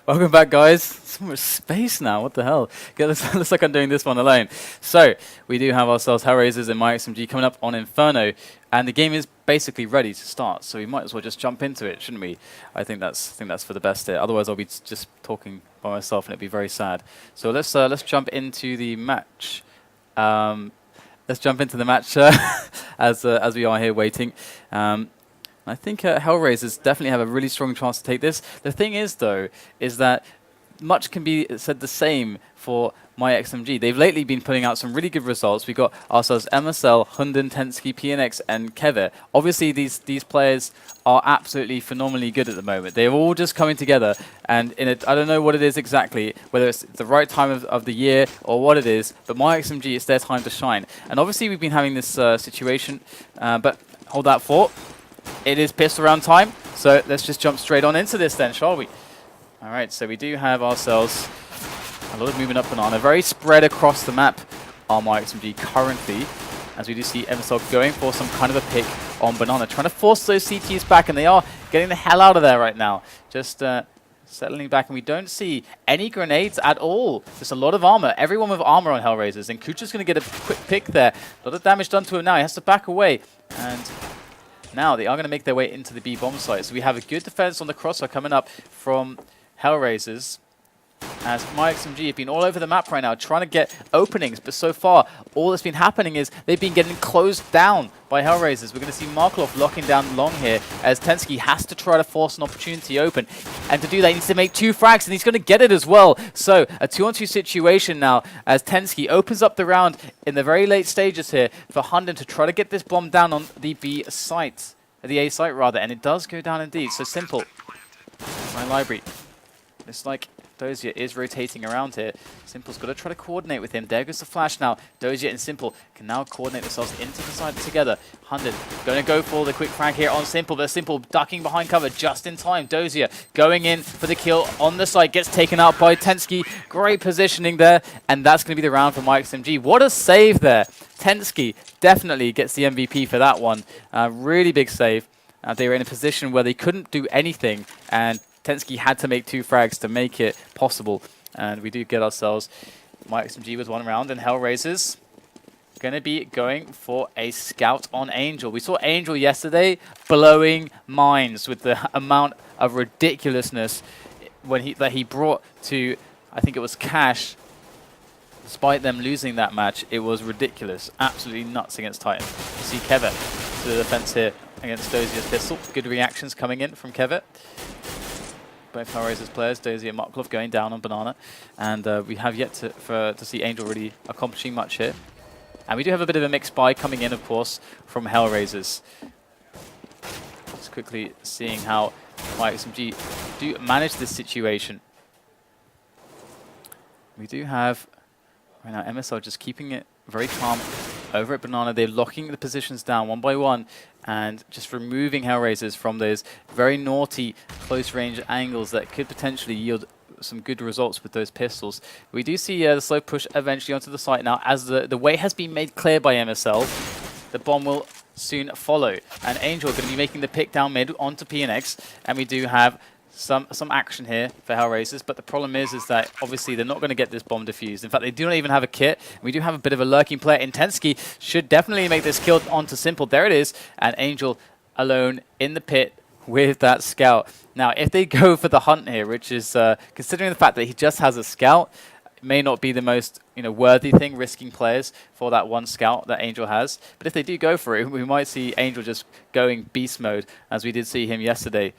Welcome back, guys. So much space now. What the hell? Looks like I'm doing this one alone. So we do have ourselves HellRaisers and myXMG coming up on Inferno, and the game is basically ready to start. So we might as well just jump into it, shouldn't we? I think that's for the best here. Otherwise, I'll be just talking by myself, and it'd be very sad. So let's jump into the match. Let's jump into the match as we are here waiting. I think HellRaisers definitely have a really strong chance to take this. The thing is, though, is that much can be said the same for myXMG. They've lately been putting out some really good results. We've got ourselves MSL, HUNDEN, tenzki, PnX, and kevve. Obviously, these players are absolutely phenomenally good at the moment. They're all just coming together, and I don't know what it is exactly, whether it's the right time of the year or what it is, but myXMG, it's their time to shine. And obviously, we've been having this situation, but hold that thought. It is pistol round time, so let's just jump straight on into this then, shall we? All right, so we do have ourselves a lot of movement up banana, very spread across the map on myXMG currently, as we do see MSL going for some kind of a pick on banana, trying to force those CTs back, and they are getting the hell out of there right now. Just settling back, and we don't see any grenades at all. There's a lot of armor. Everyone with armor on HellRaisers, and kucher's going to get a quick pick there. A lot of damage done to him now. He has to back away, and now they are going to make their way into the B bomb site. So we have a good defense on the crossfire coming up from HellRaisers, as myXMG have been all over the map right now trying to get openings, but so far all that's been happening is they've been getting closed down by HellRaisers. We're going to see Markelov locking down long here, as tenzki has to try to force an opportunity open, and to do that he needs to make 2 frags, and he's going to get it as well. So a 2-on-2 situation now, as tenzki opens up the round in the very late stages here for HUNDEN to try to get this bomb down on the B site, the A site rather, and it does go down indeed. So Simple, my library, it's like Dosia is rotating around here. Simple's got to try to coordinate with him. There goes the flash now. Dosia and Simple can now coordinate themselves into the side together. HUNDEN going to go for the quick frag here on Simple, but Simple ducking behind cover just in time. Dosia going in for the kill on the side, gets taken out by tenzki. Great positioning there, and that's going to be the round for myXMG. What a save there. tenzki definitely gets the MVP for that one. Really big save. They were in a position where they couldn't do anything, and tenzki had to make 2 frags to make it possible, and we do get ourselves myXMG with 1 round, and HellRaisers going to be going for a scout on Angel. We saw Angel yesterday blowing minds with the amount of ridiculousness that he brought to, I think it was Cash. Despite them losing that match, it was ridiculous, absolutely nuts against Titan. You see kevve to the defense here against Dosia's pistol. Good reactions coming in from kevve. Both HellRaisers players, Dosia and Markelov, going down on banana, and we have yet to see Angel really accomplishing much here. And we do have a bit of a mixed buy coming in, of course, from HellRaisers. Just quickly seeing how myXMG do manage this situation. We do have right now MSL just keeping it very calm over at banana. They're locking the positions down one by one, and just removing HellRaisers from those very naughty close-range angles that could potentially yield some good results with those pistols. We do see the slow push eventually onto the site now, as the way has been made clear by MSL. The bomb will soon follow, and Angel going to be making the pick down mid onto PnX, and we do have some action here for HellRaisers, but the problem is that obviously they're not going to get this bomb defused. In fact, they do not even have a kit. We do have a bit of a lurking player in tenzki. Should definitely make this kill onto Simple. There it is, and Angel alone in the pit with that scout. Now, if they go for the hunt here, which is considering the fact that he just has a scout, it may not be the most worthy thing, risking players for that 1 scout that Angel has. But if they do go for it, we might see Angel just going beast mode, as we did see him yesterday.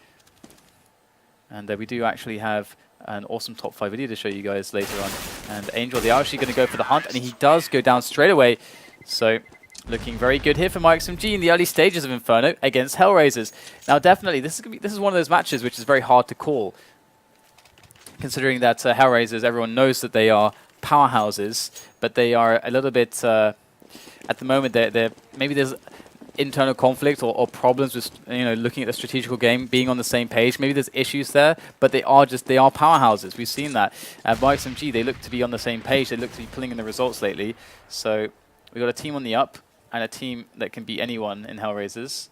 And we do actually have an awesome top 5 video to show you guys later on. And Angel, they are actually going to go for the hunt, and he does go down straight away. So looking very good here for myXMG in the early stages of Inferno against HellRaisers. Now, definitely, this is one of those matches which is very hard to call, considering that HellRaisers, everyone knows that they are powerhouses, but they are a little bit, at the moment, maybe there's internal conflict or problems with looking at the strategical game, being on the same page. Maybe there's issues there, but they are powerhouses. We've seen that. At myXMG, they look to be on the same page. They look to be pulling in the results lately. So we've got a team on the up and a team that can beat anyone in HellRaisers.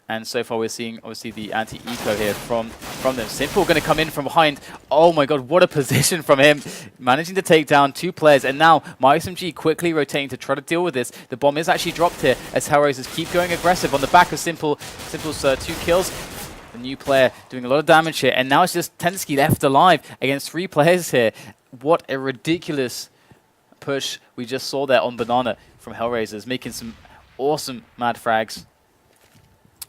And so far we're seeing obviously the anti-eco here from them. Simple going to come in from behind. Oh my god, what a position from him. Managing to take down 2 players. And now myXMG quickly rotating to try to deal with this. The bomb is actually dropped here as HellRaisers keep going aggressive on the back of Simple's 2 kills. The new player doing a lot of damage here. And now it's just tenzki left alive against 3 players here. What a ridiculous push we just saw there on Banana from HellRaisers, making some awesome mad frags.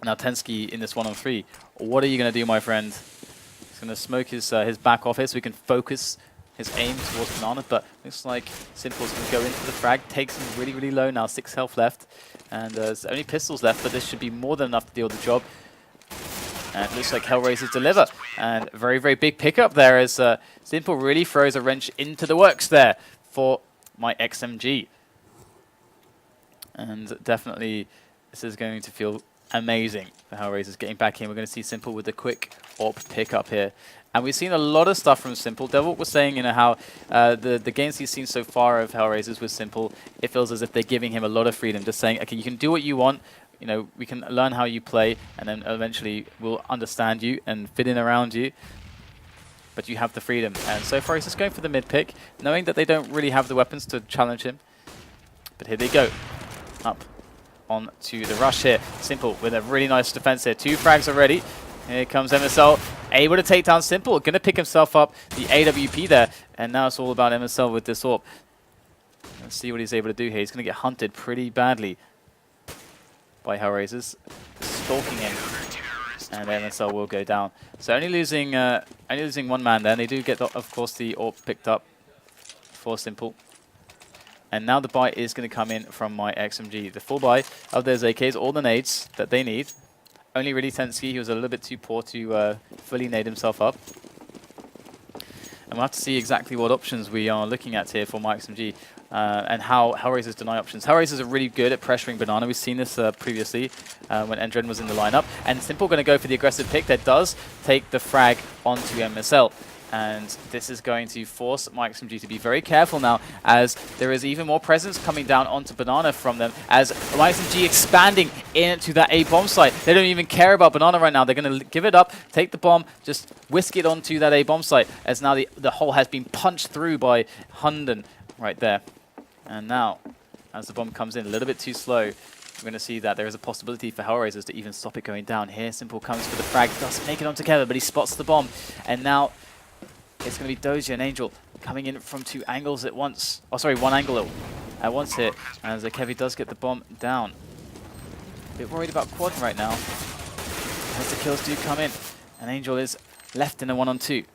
Now tenzki in this 1-on-3. What are you going to do, my friend? He's going to smoke his back off here so we can focus his aim towards Banana, but looks like Simple's going to go into the frag, takes him really, really low now, 6 health left, and there's only pistols left, but this should be more than enough to deal with the job. And it looks like HellRaisers deliver, and very, very big pickup there as Simple really throws a wrench into the works there for myXMG. And definitely this is going to feel amazing for HellRaisers getting back in. We're going to see Simple with a quick AWP pickup here. And we've seen a lot of stuff from Simple. Devil was saying, you know, how the games he's seen so far of HellRaisers with Simple, it feels as if they're giving him a lot of freedom, just saying, okay, you can do what you want, you know, we can learn how you play, and then eventually we'll understand you and fit in around you. But you have the freedom. And so far he's just going for the mid pick, knowing that they don't really have the weapons to challenge him. But here they go. Up on to the rush here. Simple with a really nice defense here. 2 frags already. Here comes MSL, able to take down Simple. Going to pick himself up the AWP there. And now it's all about MSL with this AWP. Let's see what he's able to do here. He's going to get hunted pretty badly by HellRaisers. Stalking him. And MSL will go down. So only losing 1 man there. And they do get, of course, the AWP picked up for Simple. And now the buy is going to come in from myXMG. The full buy of those AKs, all the nades that they need. Only really tenzki, he was a little bit too poor to fully nade himself up. And we'll have to see exactly what options we are looking at here for myXMG and how HellRaisers deny options. HellRaisers are really good at pressuring Banana. We've seen this previously when Endren was in the lineup. And Simple going to go for the aggressive pick that does take the frag onto MSL. And this is going to force myXMG to be very careful now, as there is even more presence coming down onto Banana from them, as myXMG expanding into that A bomb site. They don't even care about Banana right now. They're going to give it up, take the bomb, just whisk it onto that A bomb site, as now the hole has been punched through by HUNDEN right there. And now, as the bomb comes in a little bit too slow, we're going to see that there is a possibility for HellRaisers to even stop it going down. Here, Simple comes for the frag, doesn't make it onto kevve, but he spots the bomb. And now it's going to be Dosia and Angel coming in from 2 angles at once. Oh, sorry, 1 angle at once here. As kevve does get the bomb down. A bit worried about Quad right now, as the kills do come in. And Angel is left in a 1-on-2.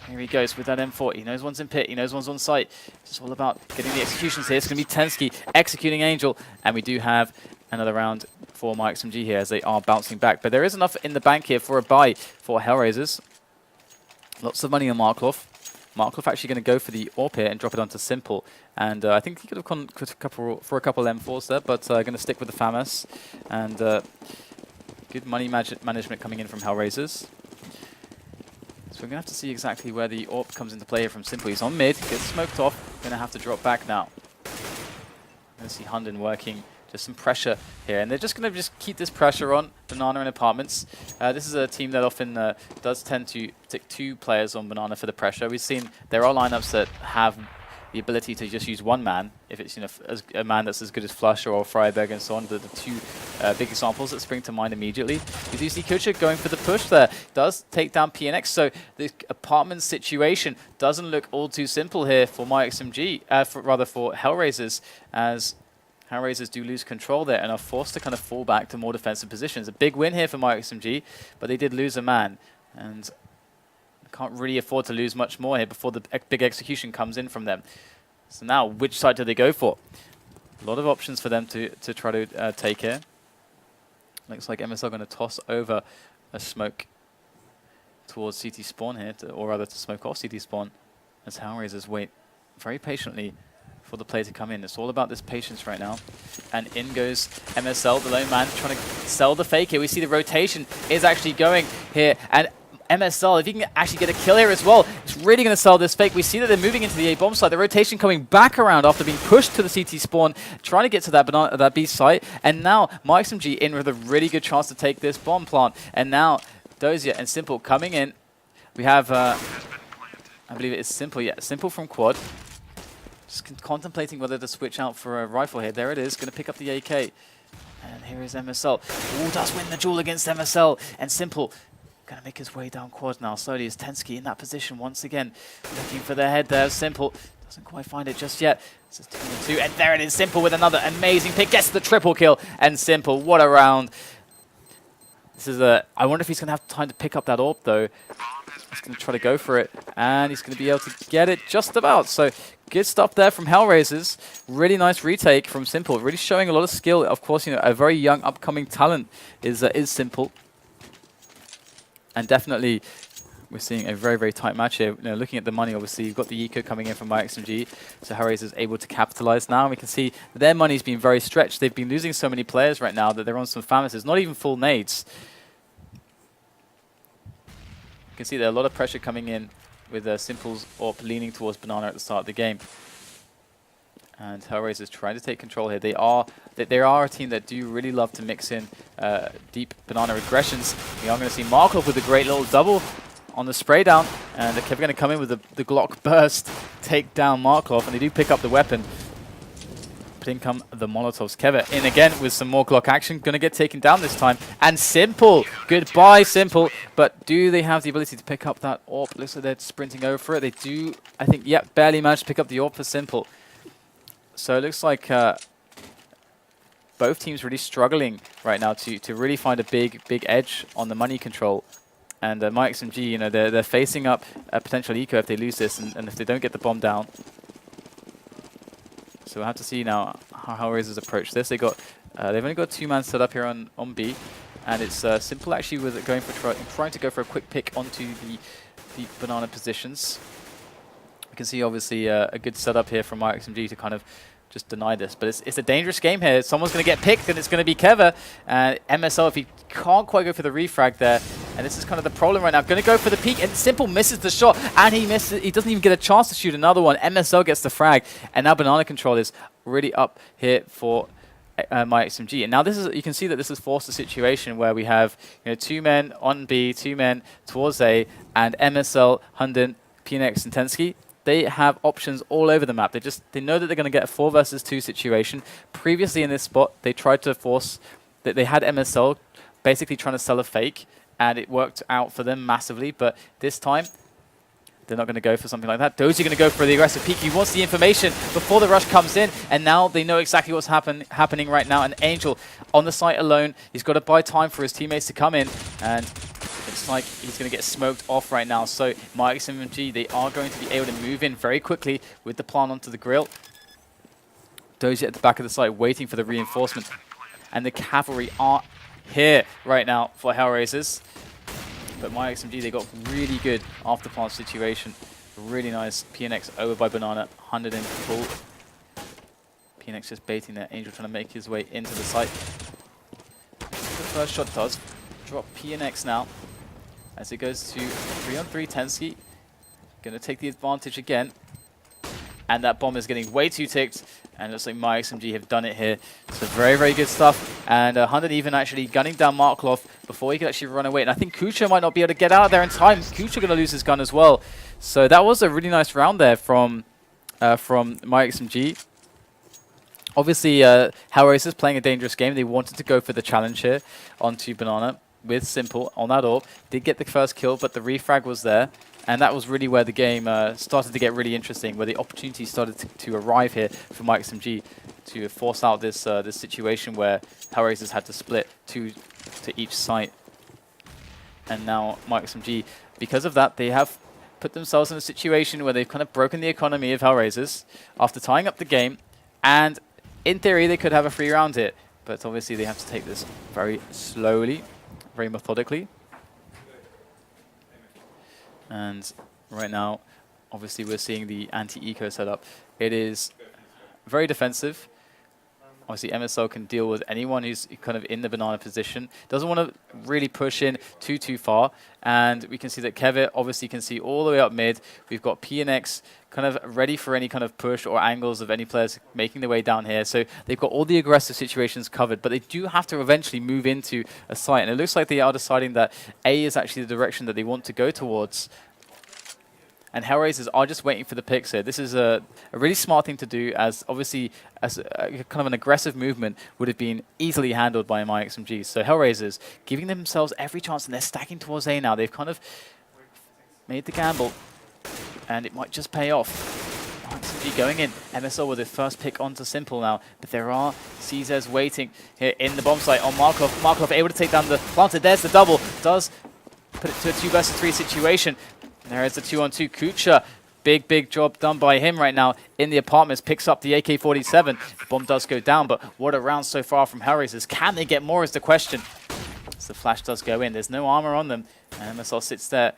Here he goes with that M4. He knows one's in pit. He knows one's on site. It's all about getting the executions here. It's going to be tenzki executing Angel. And we do have another round for myXMG here as they are bouncing back. But there is enough in the bank here for a buy for HellRaisers. Lots of money on Markelov. Markelov actually going to go for the AWP here and drop it onto Simple. And I think he could have gone for a couple M4s there, but going to stick with the FAMAS. And good money management coming in from HellRaisers. So we're going to have to see exactly where the AWP comes into play here from Simple. He's on mid, gets smoked off, going to have to drop back now. Going to see HUNDEN working just some pressure here, and they're just going to keep this pressure on Banana and Apartments. This is a team that often does tend to stick 2 players on Banana for the pressure. We've seen there are lineups that have the ability to just use 1 man, if it's, you know, a man that's as good as Flusher or Freiberg and so on. The 2 big examples that spring to mind immediately. You do see kucher going for the push there, does take down PnX, so the Apartment situation doesn't look all too simple here for myXMG, rather for HellRaisers, as HellRaisers do lose control there and are forced to kind of fall back to more defensive positions. A big win here for myXMG, but they did lose a man, and can't really afford to lose much more here before the big execution comes in from them. So now, which side do they go for? A lot of options for them to try to take here. Looks like MSL going to toss over a smoke towards CT spawn here, or rather to smoke off CT spawn, as HellRaisers wait very patiently for the play to come in. It's all about this patience right now. And in goes MSL, the lone man, trying to sell the fake here. We see the rotation is actually going here. And MSL, if he can actually get a kill here as well, it's really going to sell this fake. We see that they're moving into the A bomb site. The rotation coming back around after being pushed to the CT spawn, trying to get to that B site. And now myXMG in with a really good chance to take this bomb plant. And now Dosia and Simple coming in. We have, I believe it is Simple, yeah, Simple from quad. Just contemplating whether to switch out for a rifle here. There it is, going to pick up the AK. And here is MSL. Ooh, does win the duel against MSL. And Simple going to make his way down quad now. Slowly is tenzki in that position once again. Looking for the head there. Simple doesn't quite find it just yet. This is 2-2. And there it is. Simple with another amazing pick. Gets the triple kill. And Simple, what a round. This is a... I wonder if he's going to have time to pick up that AWP though. He's going to try to go for it. And he's going to be able to get it just about. So good stuff there from HellRaisers. Really nice retake from Simple. Really showing a lot of skill. Of course, you know, a very young upcoming talent is Simple. And definitely, we're seeing a very, very tight match here. You know, looking at the money, obviously, you've got the eco coming in from myXMG, so HellRaisers able to capitalize now. And we can see their money's been very stretched. They've been losing so many players right now that they're on some famises, not even full nades. You can see there a lot of pressure coming in with Simple's AWP leaning towards Banana at the start of the game. And HellRaisers trying to take control here. They are a team that do really love to mix in deep Banana aggressions. We are going to see Markelov with a great little double on the spray down. And they're going to come in with the Glock burst, take down Markelov. And they do pick up the weapon. But in come the Molotovs. Kevve in again with some more Glock action. Going to get taken down this time. And Simple. Goodbye, Simple. But do they have the ability to pick up that AWP? Looks like they're sprinting over for it. They do, I think, yep, barely managed to pick up the AWP for Simple. So it looks like both teams really struggling right now to really find a big edge on the money control. And myXMG, you know, they're facing up a potential eco if they lose this and if they don't get the bomb down. So we'll have to see now how HellRaisers approach this. They've only got 2-man set up here on B, and it's Simple actually with it going for trying to go for a quick pick onto the Banana positions. You can see obviously a good setup here from myXMG to kind of just deny this, but it's a dangerous game here. Someone's going to get picked, and it's going to be Kevve. And MSL, if he can't quite go for the refrag there, and this is kind of the problem right now. Going to go for the peek, and Simple misses the shot, and he misses. He doesn't even get a chance to shoot another one. MSL gets the frag, and now Banana control is really up here for myXMG. And now this is, you can see that this has forced a situation where we have, you know, 2 men on B, 2 men towards A, and MSL, HUNDEN, PnX, and tenzki. They have options all over the map. They know that they're going to get a 4 versus 2 situation. Previously in this spot, they tried to force that they had MSL basically trying to sell a fake, and it worked out for them massively. But this time, they're not going to go for something like that. Dosia going to go for the aggressive peek. He wants the information before the rush comes in, and now they know exactly what's happening right now. And Angel on the site alone, he's got to buy time for his teammates to come in, and it's like he's going to get smoked off right now. So myXMG, they are going to be able to move in very quickly with the plant onto the grill. Dosia at the back of the site waiting for the reinforcement, and the cavalry are here right now for HellRaisers. But myXMG, they got really good after plant situation. Really nice. PnX over by Banana. 100 in full. PnX just baiting there. Angel trying to make his way into the site. The first shot does drop PnX now. As it goes to 3-on-3 tenzki. Going to take the advantage again. And that bomb is getting way too ticked. And it looks like myXMG have done it here. So very, very good stuff. And HUNDEN even actually gunning down Markelov before he could actually run away. And I think kucher might not be able to get out of there in time. Kucher going to lose his gun as well. So that was a really nice round there from myXMG. Obviously, HellRaisers playing a dangerous game. They wanted to go for the challenge here onto Banana with Simple on that AWP. Did get the first kill, but the refrag was there. And that was really where the game started to get really interesting, where the opportunity started to arrive here for myXMG to force out this this situation where HellRaisers had to split to each site. And now myXMG, because of that, they have put themselves in a situation where they've kind of broken the economy of HellRaisers after tying up the game. And in theory, they could have a free round here, but obviously they have to take this very slowly, very methodically. And right now, obviously, we're seeing the anti-eco setup. It is very defensive. Obviously, MSL can deal with anyone who's kind of in the banana position. Doesn't want to really push in too far. And we can see that kevve obviously can see all the way up mid. We've got PnX kind of ready for any kind of push or angles of any players making their way down here. So they've got all the aggressive situations covered, but they do have to eventually move into a site. And it looks like they are deciding that A is actually the direction that they want to go towards. And HellRaisers are just waiting for the picks here. This is a really smart thing to do, as obviously as kind of an aggressive movement would have been easily handled by myXMG. So HellRaisers giving themselves every chance, and they're stacking towards A now. They've kind of made the gamble, and it might just pay off. myXMG going in. MSL with their first pick onto Simple now, but there are CZs waiting here in the bomb site on Markelov. Markelov able to take down the planted. There's the double. Does put it to a 2 versus 3 situation. There is the 2-on-2 kucher. Big job done by him right now in the apartments. Picks up the AK-47. The bomb does go down, but what a round so far from HellRaisers. Can they get more is the question. As the flash does go in. There's no armor on them. And MSL sits there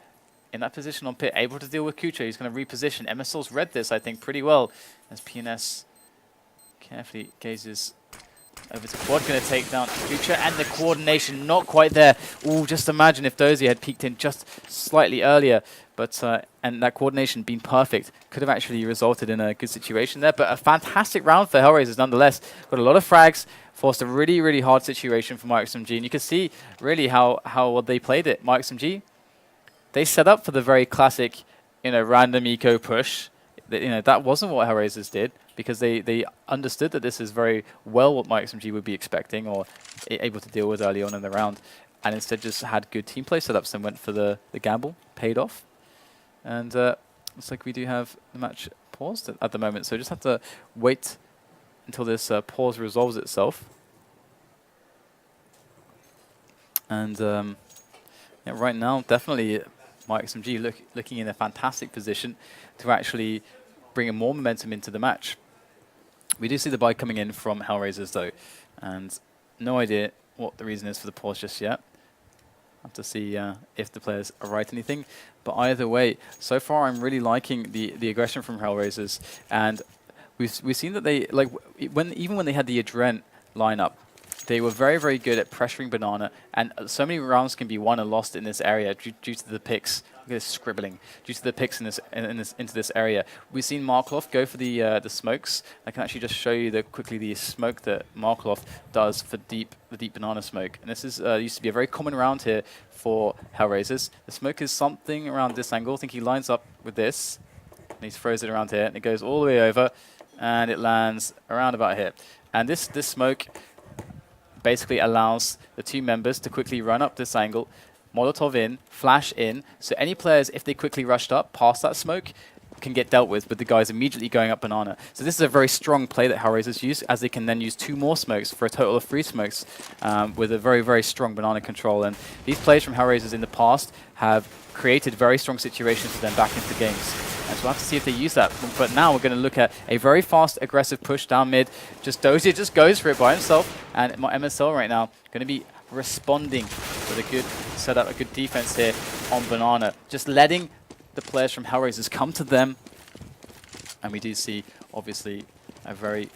in that position on pit, able to deal with kucher. He's going to reposition. MSL's read this, I think, pretty well. As PnX carefully gazes over to quad, going to take down kucher, and the coordination not quite there. Ooh, just imagine if Dosia had peeked in just slightly earlier. But and that coordination being perfect could have actually resulted in a good situation there. But a fantastic round for HellRaisers nonetheless. Got a lot of frags, forced a really hard situation for myXMG. And you can see really how well they played it. myXMG, they set up for the very classic, random eco push. That wasn't what HellRaisers did, because they understood that this is very well what myXMG would be expecting or able to deal with early on in the round. And instead just had good team play setups and went for the gamble. Paid off. And looks like we do have the match paused at the moment, so just have to wait until this pause resolves itself. And yeah, right now, definitely myXMG looking in a fantastic position to actually bring more momentum into the match. We do see the buy coming in from HellRaisers though, and no idea what the reason is for the pause just yet. Have to see if the players are right anything. But either way, so far I'm really liking the aggression from HellRaisers, and we've seen that they even when they had the Adrent lineup, they were very good at pressuring banana, and so many rounds can be won and lost in this area due to the picks. Look at this scribbling. Due to the picks into this area, we've seen Markelov go for the smokes. I can actually just show you quickly the smoke that Markelov does for the deep banana smoke. And this is used to be a very common round here for HellRaisers. The smoke is something around this angle. I think he lines up with this, and he throws it around here, and it goes all the way over, and it lands around about here. And this smoke basically allows the two members to quickly run up this angle, Molotov in, flash in, so any players, if they quickly rushed up past that smoke, can get dealt with the guys immediately going up banana. So this is a very strong play that HellRaisers use, as they can then use 2 more smokes for a total of 3 smokes with a very strong banana control. And these plays from HellRaisers in the past have created very strong situations for them back into games. And so we'll have to see if they use that. But now we're going to look at a very fast, aggressive push down mid. Dosia just goes for it by himself, and my MSL right now going to be responding with a good setup, a good defense here on banana. Just letting the players from HellRaisers come to them. And we do see, obviously, a very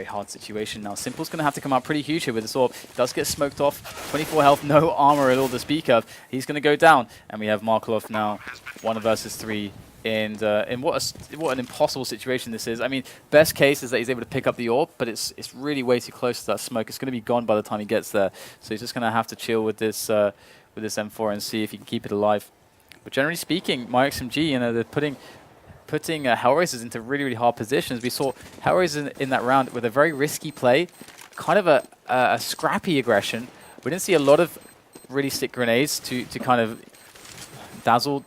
hard situation now. Simple's going to have to come out pretty huge here with this orb. Does get smoked off. 24 health, no armor at all to speak of. He's going to go down. And we have Markelov now, 1 versus 3. And what an impossible situation this is. I mean, best case is that he's able to pick up the orb, but it's really way too close to that smoke. It's going to be gone by the time he gets there. So he's just going to have to chill with this M4 and see if he can keep it alive. But generally speaking, myXMG, they're putting HellRaisers into really hard positions. We saw HellRaisers in that round with a very risky play, kind of a scrappy aggression. We didn't see a lot of really stick grenades to kind of dazzle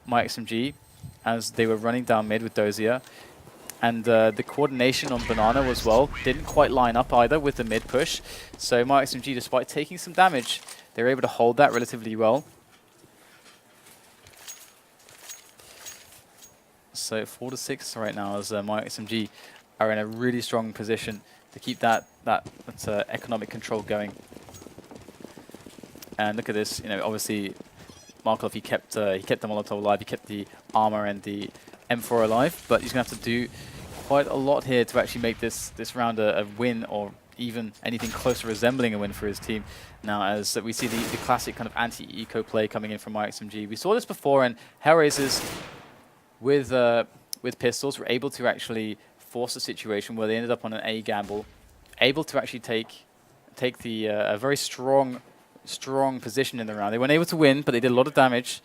myXMG as they were running down mid with Dosia. And the coordination on banana as well didn't quite line up either with the mid push. So myXMG, despite taking some damage, they were able to hold that relatively well. So 4-6 right now, as myXMG are in a really strong position to keep that economic control going. And look at this, obviously Markelov, he kept the Molotov alive, he kept the armor and the M4 alive, but he's going to have to do quite a lot here to actually make this round a win, or even anything close to resembling a win for his team. Now, as we see the classic kind of anti-eco play coming in from myXMG. We saw this before, and HellRaisers with pistols were able to actually force a situation where they ended up on an A gamble, able to actually take a very strong position in the round. They weren't able to win, but they did a lot of damage.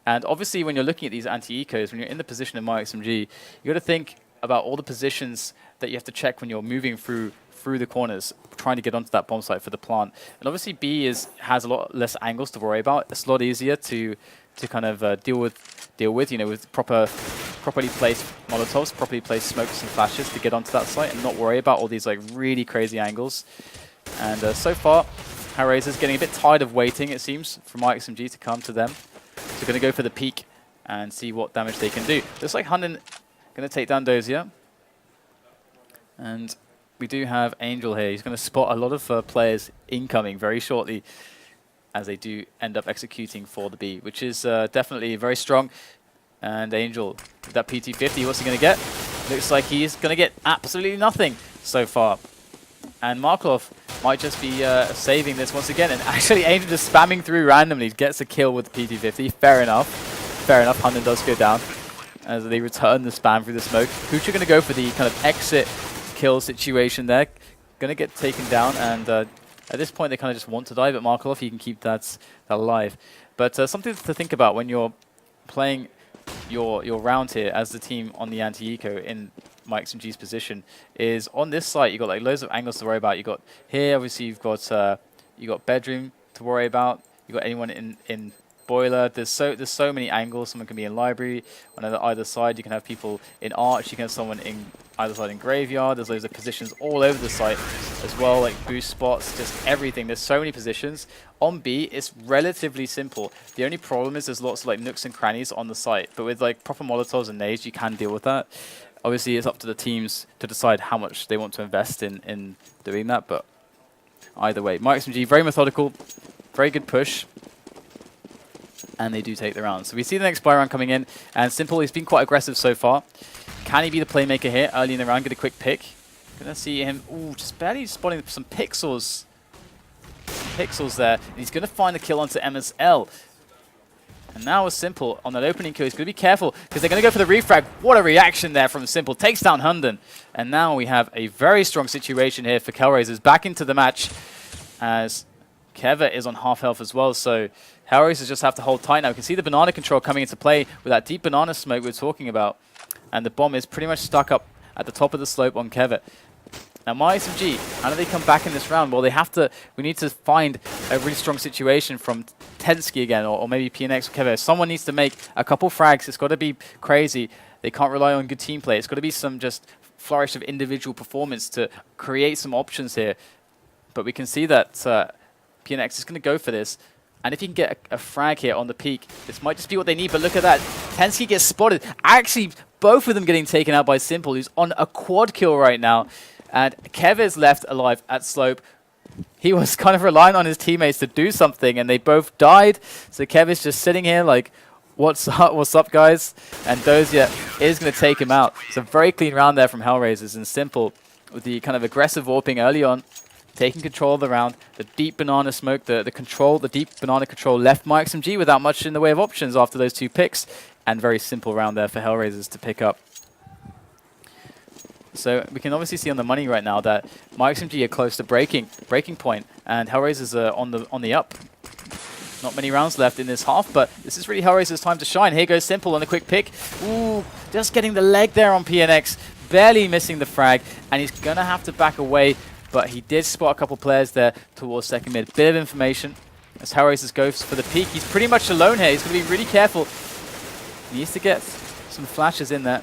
And obviously, when you're looking at these anti-ecos, when you're in the position of myXMG, you got to think about all the positions that you have to check when you're moving through the corners, trying to get onto that bomb site for the plant. And obviously, B has a lot less angles to worry about. It's a lot easier to kind of deal with, you know, with properly placed molotovs, properly placed smokes and flashes to get onto that site and not worry about all these like really crazy angles. And so far, HellRaisers getting a bit tired of waiting, it seems, for myXMG to come to them. So going to go for the peek and see what damage they can do. Looks like HUNDEN going to take down Dosia. And we do have Angel here. He's going to spot a lot of players incoming very shortly as they do end up executing for the B, which is definitely very strong. And Angel, with that PT-50, what's he going to get? Looks like he's going to get absolutely nothing so far. And Markelov might just be saving this once again. And actually, Angel just spamming through randomly, gets a kill with the PT-50. Fair enough. Fair enough. HUNDEN does go down as they return the spam through the smoke. Kucher going to go for the kind of exit kill situation there. Going to get taken down. And at this point, they kind of just want to die. But Markelov, he can keep that alive. But something to think about when you're playing your round here as the team on the anti-eco in myXMG's position is on this site. You got like loads of angles to worry about. You got here, obviously you've got bedroom to worry about. You got anyone in boiler. There's so many angles. Someone can be in library on either side. You can have people in arch. You can have someone in either side in graveyard. There's loads of positions all over the site as well, like boost spots, just everything. There's so many positions. On B, it's relatively simple. The only problem is there's lots of like nooks and crannies on the site, but with like proper molotovs and nades, you can deal with that. Obviously, it's up to the teams to decide how much they want to invest in doing that, but either way, myXMG, very methodical, very good push, and they do take the round. So we see the next buy round coming in, and Simple, he's been quite aggressive so far. Can he be the playmaker here early in the round? Get a quick pick. Gonna see him, ooh, just barely spotting some pixels. Pixels there. And he's gonna find the kill onto MSL. And now with Simple on that opening kill, he's going to be careful because they're going to go for the refrag. What a reaction there from Simple. Takes down HUNDEN. And now we have a very strong situation here for HellRaisers back into the match as kevve is on half health as well. So HellRaisers just have to hold tight now. We can see the banana control coming into play with that deep banana smoke we're talking about. And the bomb is pretty much stuck up at the top of the slope on kevve. Now myXMG, how do they come back in this round? Well, we need to find a really strong situation from tenzki again, or maybe PnX or kevve. Someone needs to make a couple frags. It's got to be crazy. They can't rely on good team play. It's got to be some just flourish of individual performance to create some options here. But we can see that PnX is going to go for this. And if you can get a frag here on the peak, this might just be what they need. But look at that. tenzki gets spotted. Actually, both of them getting taken out by Simple, who's on a quad kill right now. And kevve is left alive at slope. He was kind of relying on his teammates to do something, and they both died. So kevve is just sitting here like, what's up, guys? And Dosia is going to take him out. It's a very clean round there from HellRaisers, and Simple with the kind of aggressive warping early on, taking control of the round. The deep banana smoke, the deep banana control left myXMG without much in the way of options after those two picks. And very simple round there for HellRaisers to pick up. So we can obviously see on the money right now that myXMG are close to breaking point, and HellRaisers are on the up. Not many rounds left in this half, but this is really HellRaisers' time to shine. Here goes Simple on the quick pick. Ooh, just getting the leg there on PnX, barely missing the frag, and he's gonna have to back away, but he did spot a couple players there towards second mid. Bit of information as HellRaisers goes for the peak. He's pretty much alone here. He's gonna be really careful. He needs to get some flashes in there.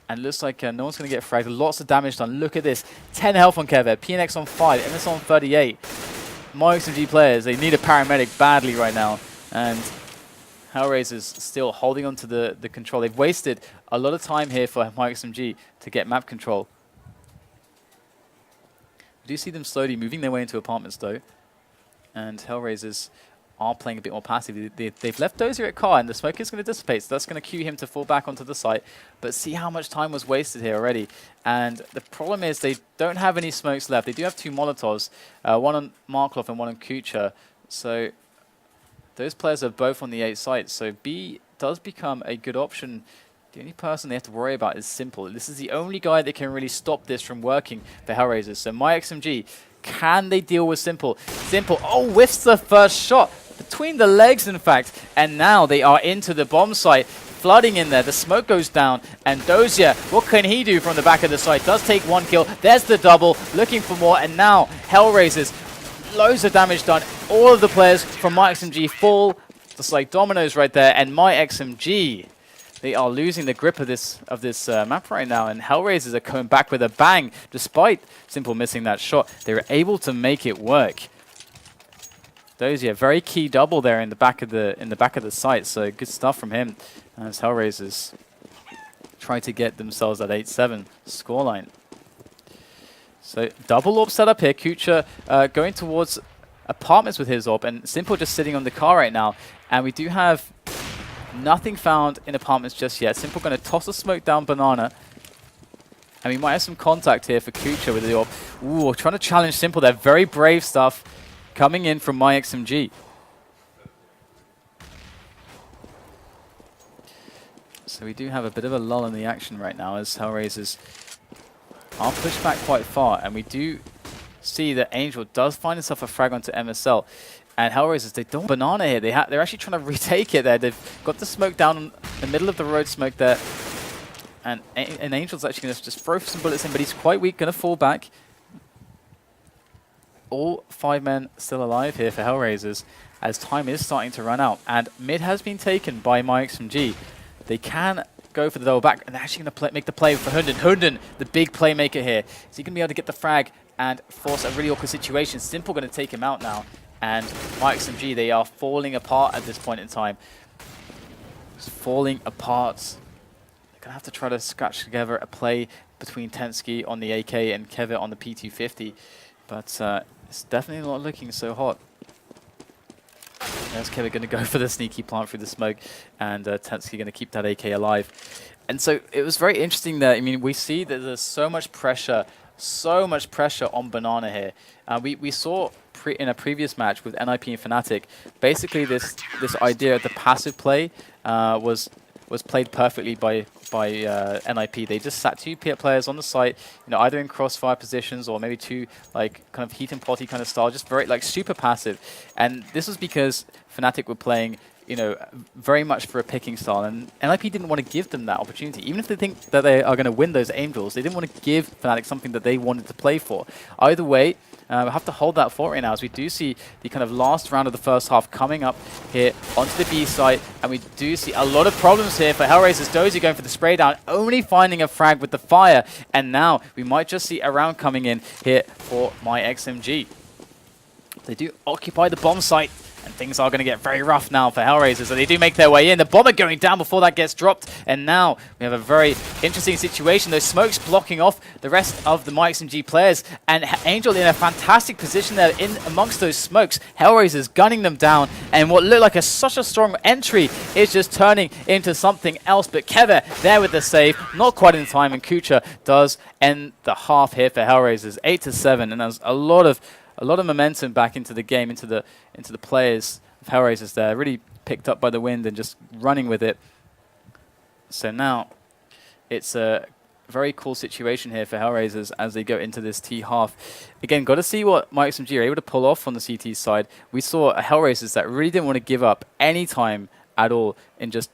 And looks like no one's going to get fragged. Lots of damage done. Look at this. 10 health on kevve. PnX on 5. MSL on 38. myXMG players, they need a paramedic badly right now. And HellRaisers still holding on to the control. They've wasted a lot of time here for myXMG to get map control. We do see them slowly moving their way into apartments though. And HellRaisers are playing a bit more passively. They've left Dosia at car, and the smoke is going to dissipate, so that's going to cue him to fall back onto the site. But see how much time was wasted here already. And the problem is they don't have any smokes left. They do have 2 Molotovs, one on Markelov and one on Kucher. So those players are both on the 8 site, so B does become a good option. The only person they have to worry about is Simple. This is the only guy that can really stop this from working for HellRaisers. So myXMG, can they deal with Simple? Simple, oh, whiffs the first shot. Between the legs, in fact. And now they are into the bomb site. Flooding in there, the smoke goes down. And Dosia, what can he do from the back of the site? Does take 1 kill. There's the double, looking for more. And now, HellRaisers, loads of damage done. All of the players from myXMG fall, just like dominoes right there. And myXMG, they are losing the grip of this map right now, and HellRaisers are coming back with a bang. Despite Simple missing that shot, they were able to make it work. Dosia, very key double there in the back of the site, so good stuff from him as HellRaisers try to get themselves that 8-7 scoreline. So double AWP setup here. Kucher going towards apartments with his AWP, and Simple just sitting on the car right now, and we do have nothing found in apartments just yet. Simple going to toss a smoke down banana. And we might have some contact here for Kucher with the AWP. Ooh, trying to challenge Simple there. Very brave stuff coming in from myXMG. So we do have a bit of a lull in the action right now as HellRaisers are pushed back quite far. And we do see that Angel does find himself a frag onto MSL. And HellRaisers, they don't banana here. They're actually trying to retake it there. They've got the smoke down in the middle of the road smoke there. And Angel's actually going to just throw some bullets in, but he's quite weak, going to fall back. All 5 men still alive here for HellRaisers as time is starting to run out. And mid has been taken by myXMG. They can go for the double back, and they're actually going to make the play for HUNDEN. HUNDEN, the big playmaker here. Is he going to be able to get the frag and force a really awkward situation? Simple going to take him out now. And myXMG, they are falling apart at this point in time. Just falling apart. They're going to have to try to scratch together a play between tenzki on the AK and kevve on the P250. But it's definitely not looking so hot. There's kevve going to go for the sneaky plant through the smoke, and tenzki going to keep that AK alive. And so it was very interesting that, I mean, we see that there's so much pressure on Banana here. We saw in a previous match with NIP and Fnatic, basically this idea of the passive play was played perfectly by NIP. They just sat 2 players on the site, you know, either in crossfire positions or maybe 2 like kind of heat and potty kind of style, just very like super passive. And this was because Fnatic were playing, you know, very much for a picking style, and NIP didn't want to give them that opportunity. Even if they think that they are going to win those Angels, they didn't want to give Fnatic something that they wanted to play for. Either way, we'll have to hold that fort right now, as we do see the kind of last round of the first half coming up here onto the B site, and we do see a lot of problems here for HellRaisers. Dosia going for the spray down, only finding a frag with the fire, and now we might just see a round coming in here for myXMG. They do occupy the bomb site, and things are going to get very rough now for HellRaisers. So they do make their way in. The bomber going down before that gets dropped. And now we have a very interesting situation. Those smokes blocking off the rest of the myXMG players. And Angel in a fantastic position there in amongst those smokes. HellRaisers gunning them down. And what looked like such a strong entry is just turning into something else. But kevve there with the save. Not quite in time. And Kucher does end the half here for HellRaisers. 8-7. And there's a lot of momentum back into the game, into the players of HellRaisers there. Really picked up by the wind and just running with it. So now it's a very cool situation here for HellRaisers as they go into this T half. Again, got to see what myXMG are able to pull off on the CT side. We saw a HellRaisers that really didn't want to give up any time at all in just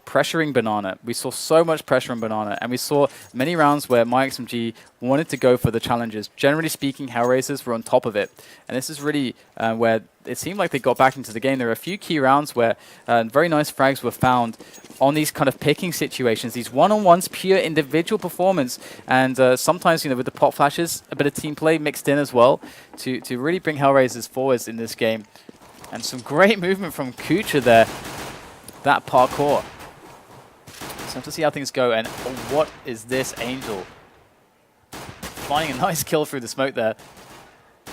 pressuring Banana. We saw so much pressure on Banana, and we saw many rounds where myXMG wanted to go for the challenges. Generally speaking, HellRaisers were on top of it, and this is really where it seemed like they got back into the game. There were a few key rounds where very nice frags were found on these kind of picking situations, these one-on-ones, pure individual performance, and sometimes, you know, with the pop flashes, a bit of team play mixed in as well to really bring HellRaisers forwards in this game. And some great movement from Kucher there, that parkour. So have to see how things go, and what is this Angel? Finding a nice kill through the smoke there.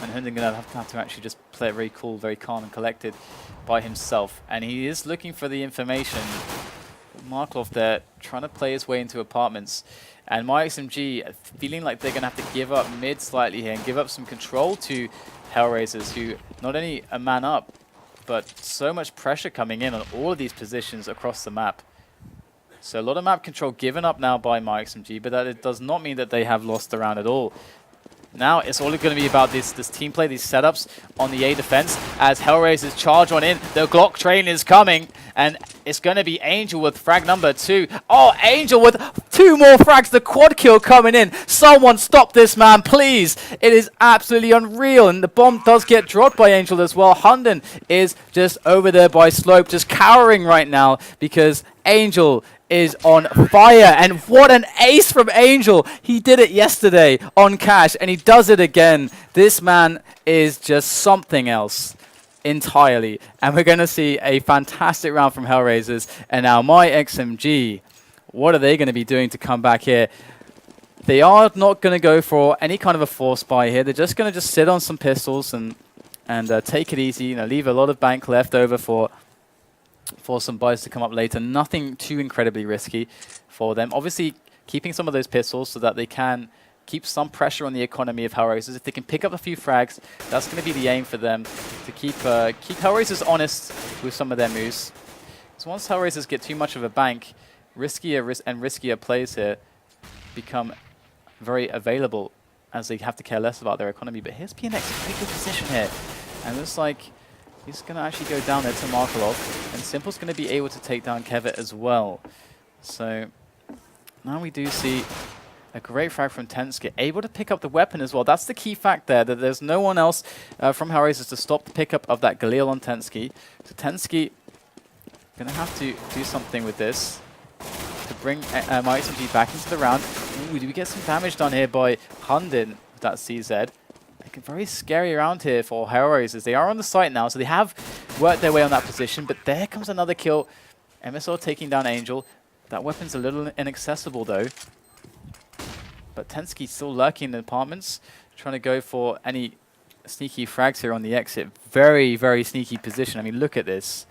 And HUNDEN going to have to actually just play it very cool, very calm and collected by himself. And he is looking for the information. Markelov there, trying to play his way into apartments. And myXMG feeling like they're going to have to give up mid slightly here and give up some control to HellRaisers, who not only a man up, but so much pressure coming in on all of these positions across the map. So a lot of map control given up now by myXMG, but that it does not mean that they have lost the round at all. Now it's all going to be about this team play, these setups on the A defense as HellRaisers charge on in. The Glock train is coming, and it's going to be Angel with frag number 2. Oh, Angel with 2 more frags, the quad kill coming in. Someone stop this man, please. It is absolutely unreal, and the bomb does get dropped by Angel as well. HUNDEN is just over there by Slope, just cowering right now because Angel is on fire. And what an ace from Angel. He did it yesterday on Cash, and he does it again. This man is just something else entirely. And we're going to see a fantastic round from HellRaisers. And now myXMG, what are they going to be doing to come back here? They are not going to go for any kind of a force buy here. They're just going to just sit on some pistols and take it easy. You know, leave a lot of bank left over for some buys to come up later. Nothing too incredibly risky for them. Obviously, keeping some of those pistols so that they can keep some pressure on the economy of HellRaisers. If they can pick up a few frags, that's going to be the aim for them, to keep HellRaisers honest with some of their moves. So once HellRaisers get too much of a bank, riskier plays here become very available as they have to care less about their economy. But here's PnX in a pretty good position here. And it looks like he's going to actually go down there to Markelov, and Simple's going to be able to take down kevve as well. So now we do see a great frag from tenzki, able to pick up the weapon as well. That's the key fact there, that there's no one else from HellRaisers to stop the pickup of that Galil on tenzki. So tenzki going to have to do something with this to bring myXMG back into the round. Ooh, do we get some damage done here by HUNDEN with that CZ? Very scary around here for HellRaisers. They are on the site now, so they have worked their way on that position, but there comes another kill. MSL taking down Angel. That weapon's a little inaccessible though. But tenzki still lurking in the apartments, trying to go for any sneaky frags here on the exit. Very, very sneaky position. I mean, look at this.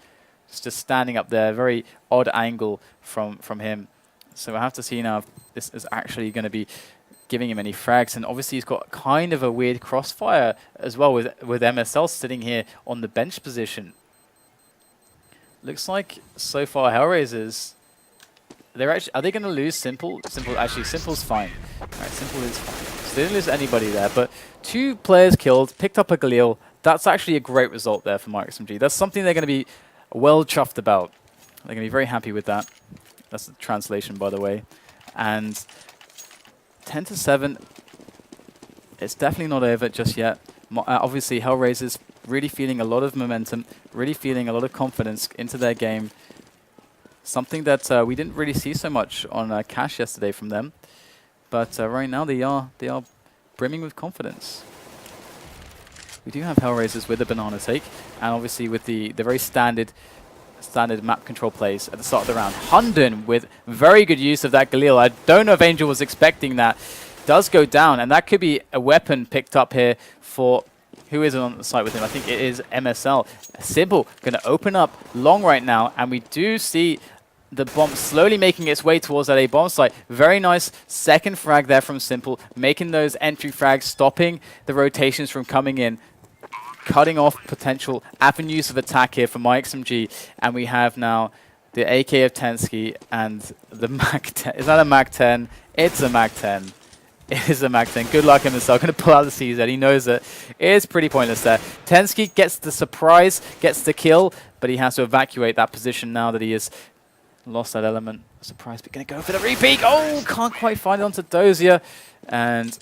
It's just standing up there. Very odd angle from him. So we'll have to see now if this is actually going to be giving him any frags. And obviously he's got kind of a weird crossfire as well with MSL sitting here on the bench position. Looks like so far HellRaisers, they're actually, are they going to lose Simple? Actually, Simple's fine. Alright, Simple is fine. So they didn't lose anybody there, but 2 players killed, picked up a Galil. That's actually a great result there for myXMG. That's something they're going to be well chuffed about. They're going to be very happy with that. That's the translation, by the way. And 10-7, it's definitely not over just yet. Obviously, HellRaisers really feeling a lot of momentum, really feeling a lot of confidence into their game. Something that we didn't really see so much on Cash yesterday from them. But right now they are brimming with confidence. We do have HellRaisers with a banana take, and obviously with the very standard map control plays at the start of the round. HUNDEN with very good use of that Galil. I don't know if Angel was expecting that. Does go down, and that could be a weapon picked up here for who is on the site with him. I think it is MSL. Simple going to open up long right now, and we do see the bomb slowly making its way towards that A bomb site. Very nice second frag there from Simple, making those entry frags, stopping the rotations from coming in, cutting off potential avenues of attack here for myXMG. And we have now the AK of tenzki and the Mac 10. Is that a Mac 10? It's a Mac 10. It is a Mac 10. Good luck, MSL. Going to pull out the CZ. He knows it. It is pretty pointless there. tenzki gets the surprise, gets the kill, but he has to evacuate that position now that he has lost that element. Surprise, but going to go for the repeat. Oh, can't quite find it onto Dosia. And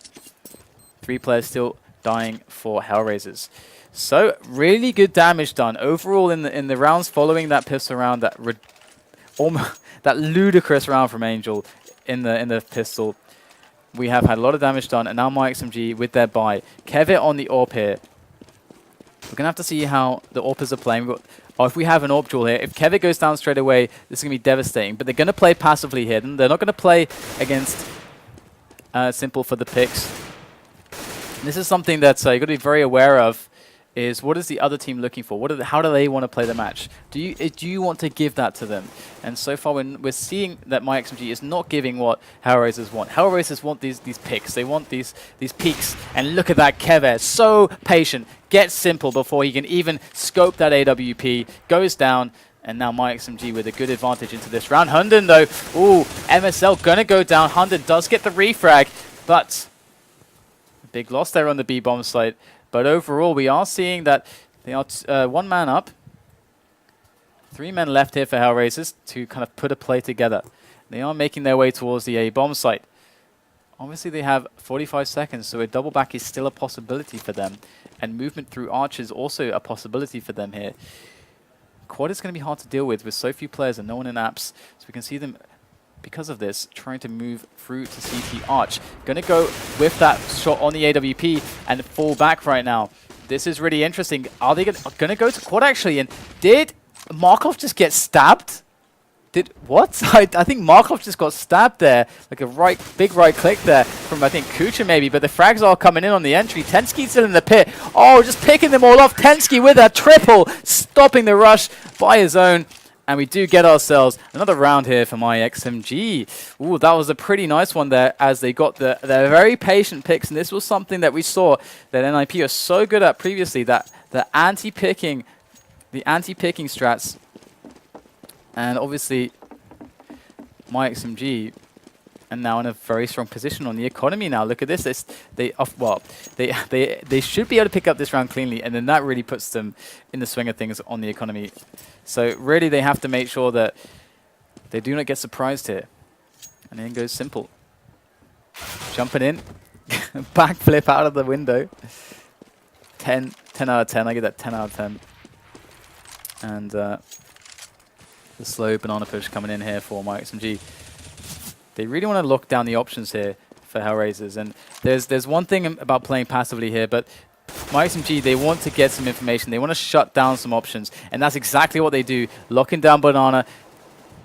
3 players still dying for HellRaisers. So really good damage done overall in the rounds following that pistol round, that ludicrous round from Angel in the pistol. We have had a lot of damage done, and now myXMG with their buy. Kevve on the AWP here. We're gonna have to see how the AWPers are playing. If we have an AWP duel here, if kevve goes down straight away, this is gonna be devastating. But they're gonna play passively here. They're not gonna play against Simple for the picks. This is something that you've got to be very aware of is what is the other team looking for? How do they want to play the match? Do you want to give that to them? And so far we're seeing that myXMG is not giving what HellRaisers want. HellRaisers want these picks. They want these peaks. And look at that kevve, so patient. Gets simple before he can even scope that AWP. Goes down. And now myXMG with a good advantage into this round. HUNDEN though, ooh, MSL gonna go down. HUNDEN does get the refrag, but a big loss there on the B bomb site. But overall, we are seeing that they are 1 man up. 3 men left here for HellRaisers to kind of put a play together. They are making their way towards the A bomb site. Obviously, they have 45 seconds, so a double back is still a possibility for them. And movement through arch is also a possibility for them here. Quad is going to be hard to deal with so few players and no one in apps. So we can see them, because of this, trying to move through to CT arch. Going to go with that shot on the AWP and fall back right now. This is really interesting. Are they going to go to quad actually? And did Markelov just get stabbed? What? I think Markelov just got stabbed there. Like a big right click there from, I think, kucher maybe. But the frags are coming in on the entry. tenzki's still in the pit. Oh, just picking them all off. tenzki with a triple, stopping the rush by his own. And we do get ourselves another round here for myXMG. Ooh, that was a pretty nice one there as they got their very patient picks. And this was something that we saw that NIP are so good at previously, that the anti-picking strats. And obviously, myXMG are now in a very strong position on the economy now. Look at this. They should be able to pick up this round cleanly, and then that really puts them in the swing of things on the economy. So really, they have to make sure that they do not get surprised here. And then goes simple. Jumping in. Backflip out of the window. 10 out of 10. I give that 10 out of 10. And the slow banana push coming in here for myXMG. They really want to lock down the options here for HellRaisers. And there's one thing about playing passively here, but myXMG, they want to get some information. They want to shut down some options. And that's exactly what they do. Locking down banana,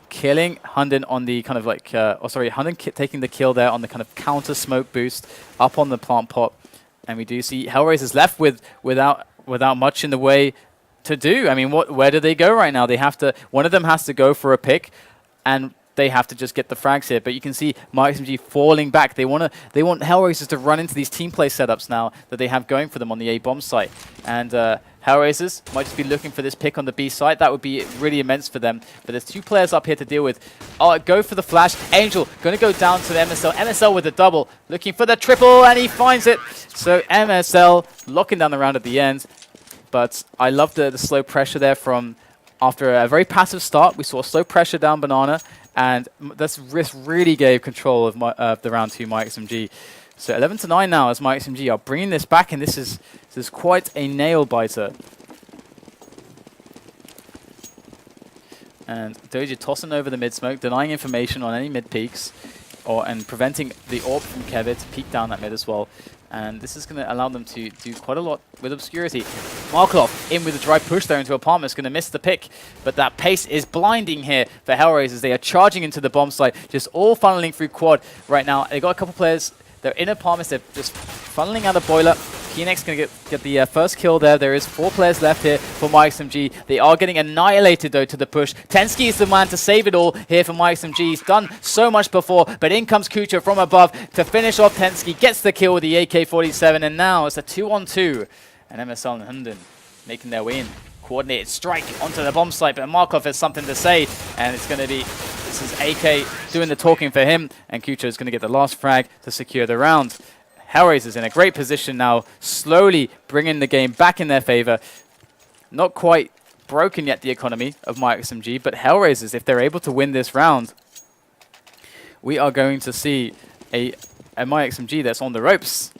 killing HUNDEN on the kind of like, HUNDEN taking the kill there on the kind of counter smoke boost up on the plant pot. And we do see HellRaisers left without much in the way to do. I mean, where do they go right now? They have to. One of them has to go for a pick, and they have to just get the frags here. But you can see myXMG falling back. They want HellRaisers to run into these team play setups now that they have going for them on the A bomb site. And HellRaisers might just be looking for this pick on the B site. That would be really immense for them. But there's 2 players up here to deal with. Oh, go for the flash. Angel going to go down to the MSL. MSL with the double, looking for the triple, and he finds it. So MSL locking down the round at the end. But I love the slow pressure there from after a very passive start. We saw slow pressure down banana, and this really gave control of the round 2 myXMG. So 11-9 now as myXMG are bringing this back, and this is quite a nail biter. And Dosia tossing over the mid smoke, denying information on any mid peaks, and preventing the AWP from kevve to peek down that mid as well. And this is going to allow them to do quite a lot with obscurity. Markelov in with a dry push there into apartment, is going to miss the pick. But that pace is blinding here for HellRaisers. They are charging into the bomb site, just all funneling through quad right now. They've got a couple players. They're in apartments. They're just funneling out of boiler. PnX going to get the first kill there. There is 4 players left here for myXMG. They are getting annihilated, though, to the push. tenzki is the man to save it all here for myXMG. He's done so much before, but in comes kucher from above to finish off tenzki. Gets the kill with the AK-47, and now it's a 2-on-2. And MSL and HUNDEN making their way in. Coordinated strike onto the bomb site, but Markelov has something to say, and it's going to be, this is AK doing the talking for him, and kucher is going to get the last frag to secure the round. HellRaisers in a great position now, slowly bringing the game back in their favor. Not quite broken yet, the economy of myXMG, but HellRaisers, if they're able to win this round, we are going to see a myXMG that's on the ropes,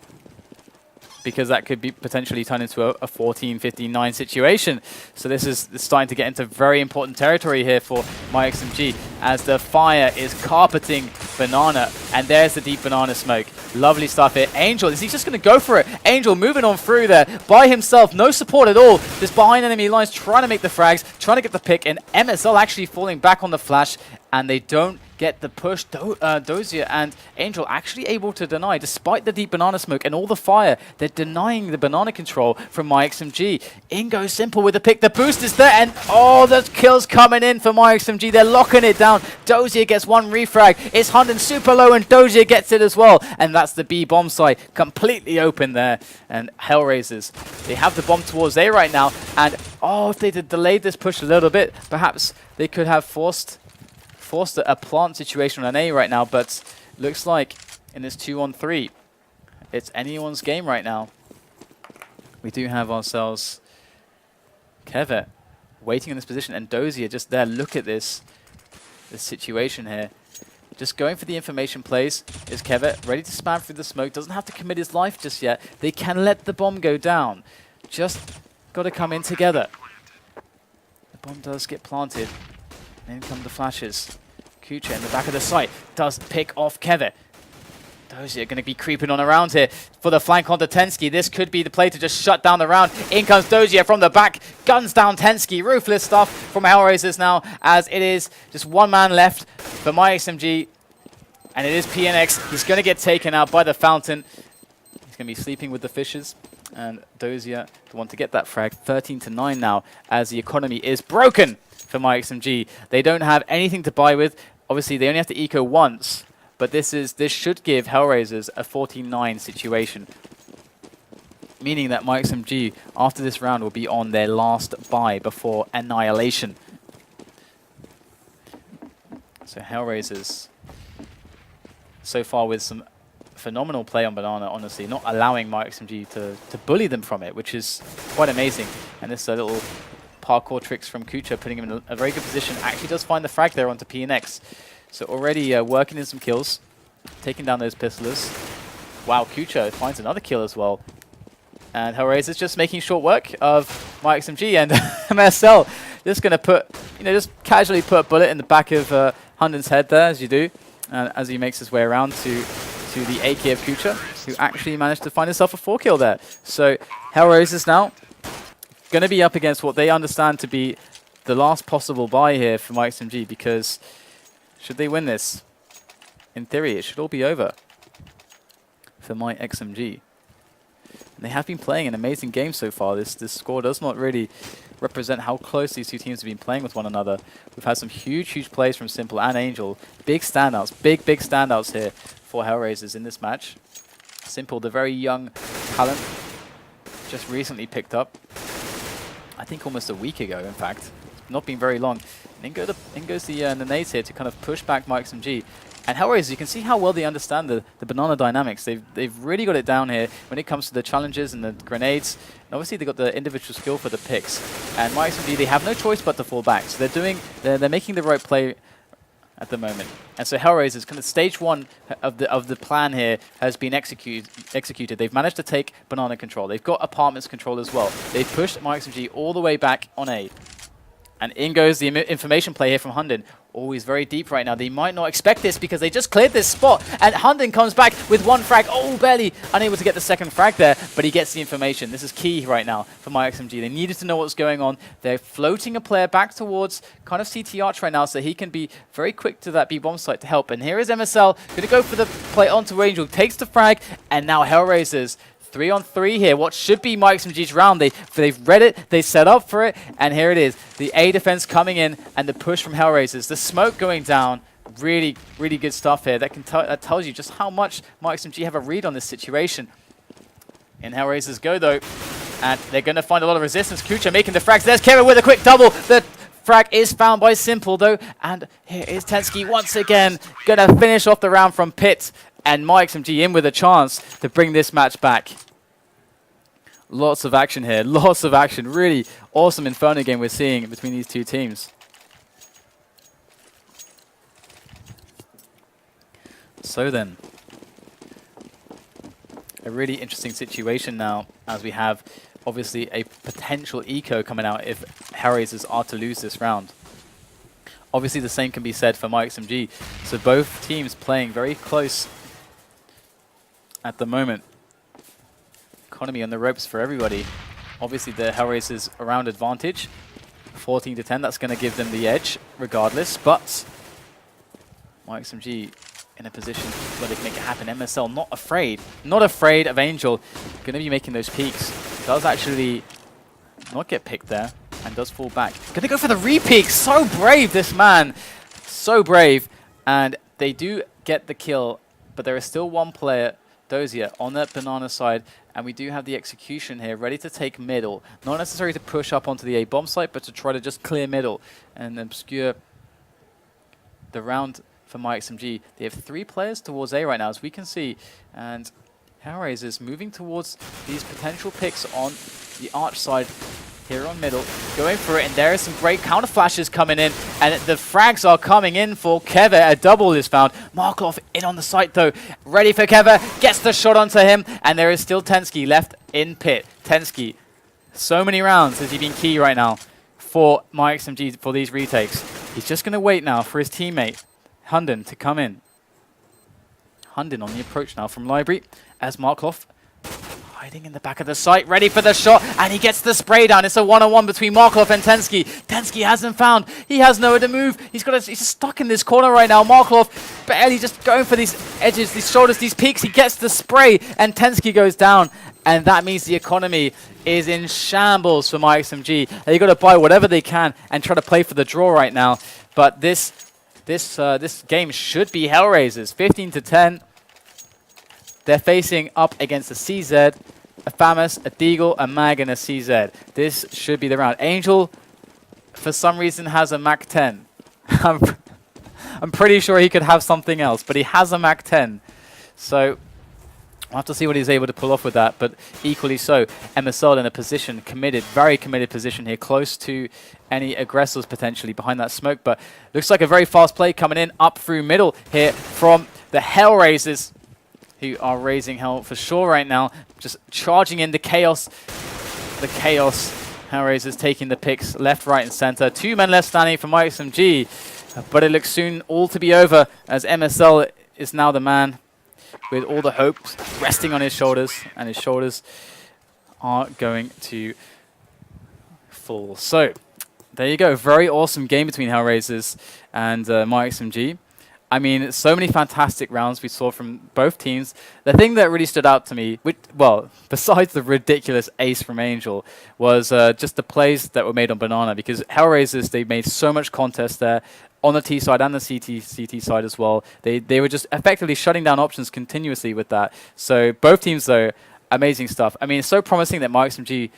because that could be potentially turned into a 14-15-9 situation. So this is starting to get into very important territory here for myXMG as the fire is carpeting banana, and there's the deep banana smoke. Lovely stuff here. Angel, is he just going to go for it? Angel moving on through there by himself, no support at all, just behind enemy lines, trying to make the frags, trying to get the pick, and MSL actually falling back on the flash, and they don't get the push. Dosia and Angel actually able to deny, despite the deep banana smoke and all the fire. They're denying the banana control from myXMG. In goes Simple with the pick. The boost is there, and oh, the kill's coming in for myXMG. They're locking it down. Dosia gets one refrag. It's HUNDEN super low, and Dosia gets it as well. And that's the B bomb site completely open there. And HellRaisers, they have the bomb towards A right now. And oh, if they had delayed this push a little bit, perhaps they could have forced a plant situation on A right now, but looks like in this 2-on-3, it's anyone's game right now. We do have ourselves kevve waiting in this position, and Dosia just there. Look at this situation here. Just going for the information plays is kevve, ready to spam through the smoke, doesn't have to commit his life just yet. They can let the bomb go down. Just got to come in together. The bomb does get planted. In come the flashes. Kucher in the back of the site does pick off kevve. Dosia going to be creeping on around here for the flank onto tenzki. This could be the play to just shut down the round. In comes Dosia from the back. Guns down tenzki. Ruthless stuff from HellRaisers now, as it is just one man left for myXMG. And it is PnX. He's going to get taken out by the fountain. He's going to be sleeping with the fishes. And Dosia, the one to get that frag. 13-9 now, as the economy is broken for myXMG. They don't have anything to buy with. Obviously, they only have to eco once, but this should give HellRaisers a 14-9 situation, meaning that myXMG, after this round, will be on their last buy before annihilation. So HellRaisers, so far with some phenomenal play on banana, honestly, not allowing myXMG to bully them from it, which is quite amazing. And this little parkour tricks from Kucher, putting him in a very good position. Actually does find the frag there onto PnX. So already working in some kills, taking down those pistolers. Wow, Kucher finds another kill as well. And HellRaisers just making short work of myXMG, and MSL just going to put, just casually put a bullet in the back of HUNDEN's head there, as you do, as he makes his way around to the AK of Kucher, who actually managed to find himself a 4-kill there. So HellRaisers now going to be up against what they understand to be the last possible buy here for myXMG, because should they win this, in theory, it should all be over for myXMG. And they have been playing an amazing game so far. This score does not really represent how close these two teams have been playing with one another. We've had some huge plays from Simple and Angel. Big standouts, big standouts here for HellRaisers in this match. Simple, the very young talent, just recently picked up. I think almost a week ago, in fact. It's not been very long. And in goes the nades here to kind of push back myXMG. And HellRaisers, you can see how well they understand the banana dynamics. They've really got it down here when it comes to the challenges and the grenades. And obviously they've got the individual skill for the picks. And myXMG, they have no choice but to fall back. So they're making the right play at the moment. And so HellRaisers, kind of stage one of the plan here has been executed. They've managed to take banana control. They've got apartments control as well. They've pushed myXMG all the way back on A. And in goes the information play here from HUNDEN. Always very deep right now. They might not expect this because they just cleared this spot. And HUNDEN comes back with one frag. Oh, barely unable to get the second frag there, but he gets the information. This is key right now for myXMG. They needed to know what's going on. They're floating a player back towards kind of CT Arch right now, so he can be very quick to that B-bomb site to help. And here is MSL going to go for the play onto Angel. Takes the frag, and now HellRaisers 3-on-3 here. What should be myXMG's round. They've read it, they set up for it, and here it is. The A defense coming in, and the push from HellRaisers. The smoke going down. Really good stuff here. That tells you just how much myXMG have a read on this situation. In HellRaisers go though, and they're going to find a lot of resistance. Kucher making the frags. There's kevve with a quick double. The frag is found by Simple though, and here is tenzki once again. Going to finish off the round from Pit. And myXMG in with a chance to bring this match back. Lots of action here. Lots of action. Really awesome Inferno game we're seeing between these two teams. So then, a really interesting situation now, as we have obviously a potential eco coming out if HellRaisers are to lose this round. Obviously the same can be said for myXMG. So both teams playing very close at the moment. Economy on the ropes for everybody. Obviously the HellRaisers around advantage. 14-10, that's going to give them the edge regardless. But myXMG in a position where they can make it happen. MSL not afraid of Angel. Going to be making those peaks. Does actually not get picked there and does fall back. Going to go for the re-peak. So brave, this man. So brave. And they do get the kill, but there is still one player, Dosia, on that banana side. And we do have the execution here, ready to take middle. Not necessarily to push up onto the A bomb site, but to try to just clear middle and obscure the round for myXMG. They have 3 players towards A right now, as we can see. And HellRaisers moving towards these potential picks on the arch side here on middle. Going for it, and there is some great counter flashes coming in. And the frags are coming in for kevve. A double is found. Markelov in on the site though. Ready for kevve. Gets the shot onto him. And there is still tenzki left in pit. tenzki, so many rounds has he been key right now for myXMG for these retakes. He's just going to wait now for his teammate, HUNDEN, to come in. HUNDEN on the approach now from library as Markelov hiding in the back of the site, ready for the shot, and he gets the spray down. It's a one-on-one between Markelov and tenzki. tenzki hasn't found. He has nowhere to move. He's just stuck in this corner right now. Markelov barely just going for these edges, these shoulders, these peaks. He gets the spray, and tenzki goes down. And that means the economy is in shambles for myXMG. They've got to buy whatever they can and try to play for the draw right now. But this game should be HellRaisers. 15-10. They're facing up against a CZ, a FAMAS, a Deagle, a Mag, and a CZ. This should be the round. Angel, for some reason, has a Mac 10. I'm pretty sure he could have something else, but he has a Mac 10. So we'll have to see what he's able to pull off with that, but equally so, MSL in a position, committed, very committed position here, close to any aggressors potentially behind that smoke, but looks like a very fast play coming in up through middle here from the HellRaisers, who are raising hell for sure right now, just charging in the chaos. The chaos. HellRaisers taking the picks left, right, and center. 2 men left standing for myXMG, but it looks soon all to be over as MSL is now the man with all the hopes resting on his shoulders, and his shoulders are going to fall. So, there you go. Very awesome game between HellRaisers and myXMG. I mean, so many fantastic rounds we saw from both teams. The thing that really stood out to me, well, besides the ridiculous ace from Angel, was just the plays that were made on Banana, because HellRaisers, they made so much contest there on the T side and the CT side as well. They were just effectively shutting down options continuously with that. So both teams, though, amazing stuff. I mean, it's so promising that myXMG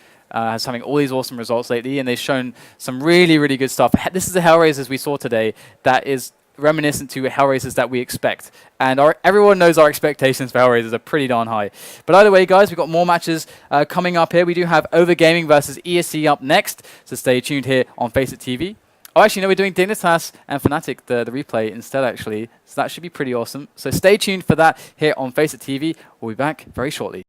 is having all these awesome results lately, and they've shown some really, really good stuff. This is the HellRaisers we saw today that is reminiscent to HellRaisers that we expect. And everyone knows our expectations for HellRaisers are pretty darn high. But either way, guys, we've got more matches coming up here. We do have Overgaming versus ESC up next, so stay tuned here on Face It TV. Oh, actually, no, we're doing Dignitas and Fnatic, the replay instead, actually. So that should be pretty awesome. So stay tuned for that here on Face It TV. We'll be back very shortly.